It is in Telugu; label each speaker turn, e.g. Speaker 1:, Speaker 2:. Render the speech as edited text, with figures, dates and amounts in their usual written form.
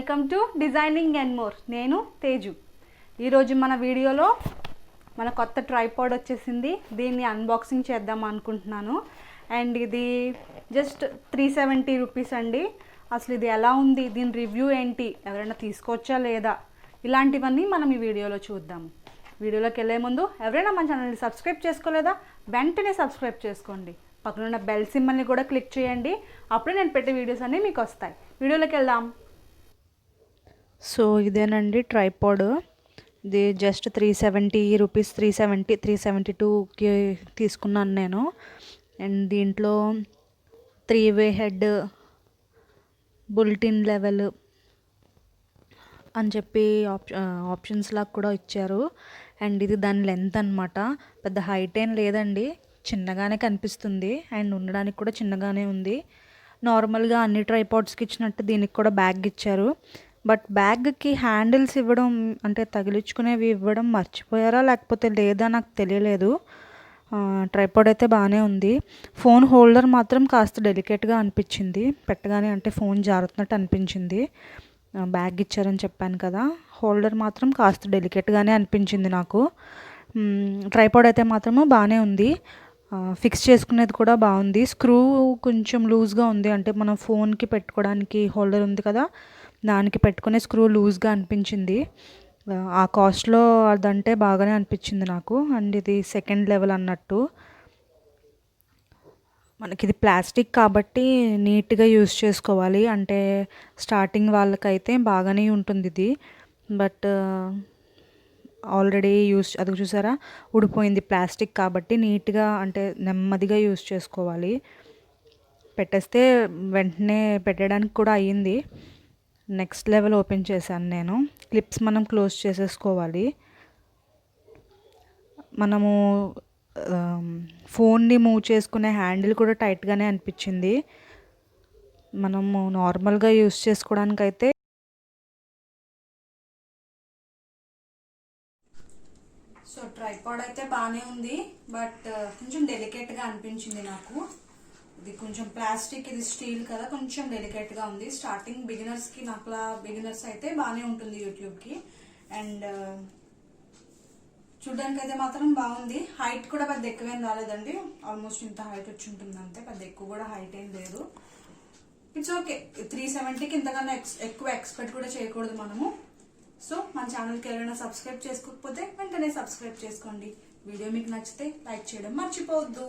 Speaker 1: Welcome to designing and more. నేను తేజు. ఈరోజు మన వీడియోలో మన కొత్త ట్రైపాడ్ వచ్చేసింది. దీన్ని అన్బాక్సింగ్ చేద్దాం అనుకుంటున్నాను. అండ్ ఇది జస్ట్ 370 రూపీస్ అండి. అసలు ఇది ఎలా ఉంది, దీని రివ్యూ ఏంటి, ఎవరైనా తీసుకోవచ్చా లేదా, ఇలాంటివన్నీ మనం ఈ వీడియోలో చూద్దాము. వీడియోలోకి వెళ్ళే ముందు ఎవరైనా మన ఛానల్ని సబ్స్క్రైబ్ చేసుకోలేదా వెంటనే సబ్స్క్రైబ్ చేసుకోండి. పక్కనున్న బెల్ సింబల్ని కూడా క్లిక్ చేయండి. అప్పుడే నేను పెట్టే వీడియోస్ అన్నీ మీకు వస్తాయి. వీడియోలోకి వెళ్దాం.
Speaker 2: సో ఇదేనండి ట్రైపాడ్. ఇది జస్ట్ 370 రూపీస్, 372కి తీసుకున్నాను నేను. అండ్ దీంట్లో 3-వే హెడ్, బుల్టిన్ లెవెల్ అని చెప్పి ఆప్షన్స్ లాగా కూడా ఇచ్చారు. అండ్ ఇది దాని లెంత్ అనమాట. పెద్ద హైట్ ఏం లేదండి, చిన్నగానే కనిపిస్తుంది. అండ్ ఉండడానికి కూడా చిన్నగానే ఉంది. నార్మల్గా అన్ని ట్రైపాడ్స్కి ఇచ్చినట్టు దీనికి కూడా బ్యాగ్ ఇచ్చారు. బట్ బ్యాగ్కి హ్యాండిల్స్ ఇవ్వడం అంటే తగిలించుకునేవి ఇవ్వడం మర్చిపోయారా లేకపోతే లేదా నాకు తెలియలేదు. ట్రైపాడ్ అయితే బాగానే ఉంది. ఫోన్ హోల్డర్ మాత్రం కాస్త డెలికేట్గా అనిపించింది పెట్టగానే, అంటే ఫోన్ జారుతున్నట్టు అనిపించింది. బ్యాగ్ ఇచ్చారని చెప్పాను కదా, హోల్డర్ మాత్రం కాస్త డెలికేట్గానే అనిపించింది నాకు. ట్రైపాడ్ అయితే మాత్రము బాగానే ఉంది. ఫిక్స్ చేసుకునేది కూడా బాగుంది. స్క్రూ కొంచెం లూజ్గా ఉంది, అంటే మనం ఫోన్కి పెట్టుకోవడానికి హోల్డర్ ఉంది కదా, దానికి పెట్టుకునే స్క్రూ లూజ్గా అనిపించింది. ఆ కాస్ట్లో అదంటే బాగానే అనిపించింది నాకు. అండ్ ఇది సెకండ్ లెవెల్ అన్నట్టు. మనకి ఇది ప్లాస్టిక్ కాబట్టి నీట్గా యూస్ చేసుకోవాలి. అంటే స్టార్టింగ్ వాళ్ళకైతే బాగానే ఉంటుంది ఇది. బట్ ఆల్రెడీ అది చూసారా, ఊడిపోయింది. ప్లాస్టిక్ కాబట్టి నీట్గా అంటే నెమ్మదిగా యూస్ చేసుకోవాలి. పెట్టేస్తే వెంటనే పెట్టడానికి కూడా అయ్యింది. నెక్స్ట్ లెవెల్ ఓపెన్ చేశాను నేను. క్లిప్స్ మనం క్లోజ్ చేసేసుకోవాలి. మనము ఫోన్ని మూవ్ చేసుకునే హ్యాండిల్ కూడా టైట్గానే అనిపించింది. మనము నార్మల్గా యూస్ చేసుకోవడానికైతే సో ట్రైపాడ్ అయితే బాగానే ఉంది. బట్ కొంచెం డెలికేట్గా అనిపించింది నాకు. ఇది కొంచెం ప్లాస్టిక్, ఇది స్టీల్ కదా, కొంచెం డెలికేట్గా ఉంది. స్టార్టింగ్ బిగినర్స్కి, నాకులా బిగినర్స్ అయితే బాగానే ఉంటుంది యూట్యూబ్కి. అండ్ చూడ్డానికి అయితే మాత్రం బాగుంది. హైట్ కూడా పెద్ద ఎక్కువేం రాలేదండి, ఆల్మోస్ట్ ఇంత హైట్ వచ్చి ఉంటుంది అంతే, పెద్ద ఎక్కువ కూడా హైట్ ఏం లేదు. It's okay. 370కి ఇంతకన్నా ఎక్కువ ఎక్స్పెక్ట్ కూడా చేయకూడదు మనము. సో మన ఛానల్కి ఎవరైనా సబ్స్క్రైబ్ చేసుకోకపోతే వెంటనే సబ్స్క్రైబ్ చేసుకోండి. వీడియో మీకు నచ్చితే లైక్ చేయడం మర్చిపోవద్దు.